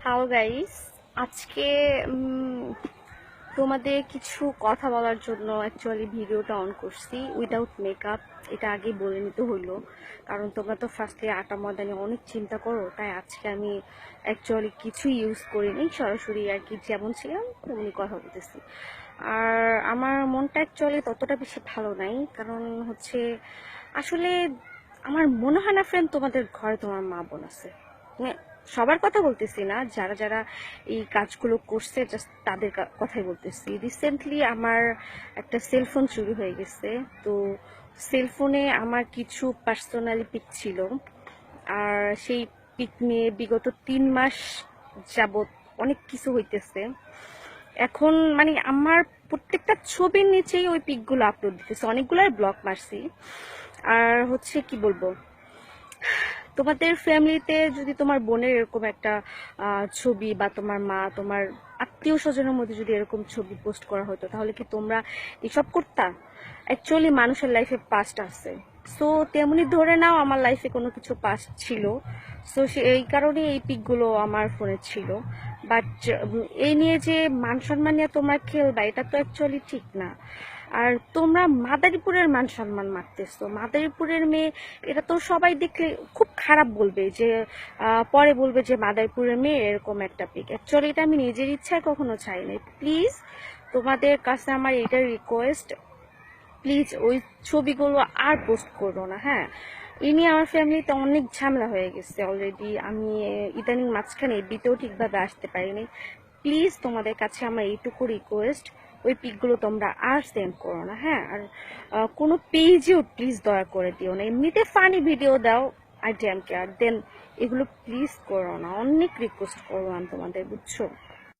Hello guys, আজকে তোমাদের কিছু কথা বলার জন্য অ্যাকচুয়ালি ভিডিওটা অন করছি উইদাউট মেকআপ। এটা আগেই বলে নিতে হইলো, কারণ তোমরা তো ফার্স্টে আটা ময়দা নিয়ে অনেক চিন্তা করো। তাই আজকে আমি অ্যাকচুয়ালি কিছুই ইউজ করিনি, সরাসরি আর কি যেমন ছিলাম তেমনি কথা বলতেছি। আর আমার মনটা অ্যাকচুয়ালি ততটা বেশি ভালো নাই, কারণ হচ্ছে আসলে আমার মনে হয় না ফ্রেন্ড তোমাদের ঘরে তোমার মা বোন আছে। মানে সবার কথা বলতেছি না, যারা যারা এই কাজগুলো করছে জাস্ট তাদের কথাই বলতেছি। রিসেন্টলি আমার একটা সেলফোন চুরি হয়ে গেছে। তো সেলফোনে আমার কিছু পার্সোনালি পিক ছিল, আর সেই পিক নিয়ে বিগত 3 মাস যাবত অনেক কিছু হইতেছে। এখন মানে আমার প্রত্যেকটা ছবির নিচেই ওই পিকগুলো আপলোড দিতেছে, অনেকগুলোর ব্লক মারছি। আর হচ্ছে কি বলবো, তোমাদের ফ্যামিলিতে যদি তোমার বোনের এরকম একটা ছবি, বা তোমার মা, তোমার আত্মীয় স্বজনের মধ্যে যদি এরকম ছবি পোস্ট করা হতো, তাহলে কি তোমরা এসব করতা? অ্যাকচুয়ালি মানুষের লাইফে পাস্ট আছে। সো তেমনি ধরে নাও আমার লাইফে কোনো কিছু পাস্ট ছিল। সো এই কারণে এই পিকগুলো আমার ফোনে ছিল। বাট এই নিয়ে যে মান সম্মান নিয়ে তোমরা খেলবা, এটা তো অ্যাকচুয়ালি ঠিক না। আর তোমরা মাদারীপুরের মান সম্মান মারতেছো, মাদারীপুরের মেয়ে। এটা তো সবাই দেখলে খুব খারাপ বলবে, যে পরে বলবে যে মাদারীপুরের মেয়ে এরকম একটা পিক। অ্যাকচুয়ালি এটা আমি নিজের ইচ্ছায় কখনো চাই নাই। প্লিজ তোমাদের কাছে আমার এটা রিকোয়েস্ট, প্লিজ ওই ছবিগুলো আর পোস্ট করো না। হ্যাঁ, এই নিয়ে আমার ফ্যামিলিতে অনেক ঝামেলা হয়ে গেছে অলরেডি। আমি ইদানিং মাঝখানে এবিতেও ঠিকভাবে আসতে পারিনি। প্লিজ তোমাদের কাছে আমার এইটুকু রিকোয়েস্ট, ওই পিকগুলো তোমরা আর সেন্ড করো না। হ্যাঁ, আর কোনো পেজেও প্লিজ দয়া করে দিও না। এমনিতে ফানি ভিডিও দাও, আই ড্যাম কেয়ার, দেন এগুলো প্লিজ করো না। অনেক রিকোয়েস্ট করবো আমি তোমাদের, বুঝছো?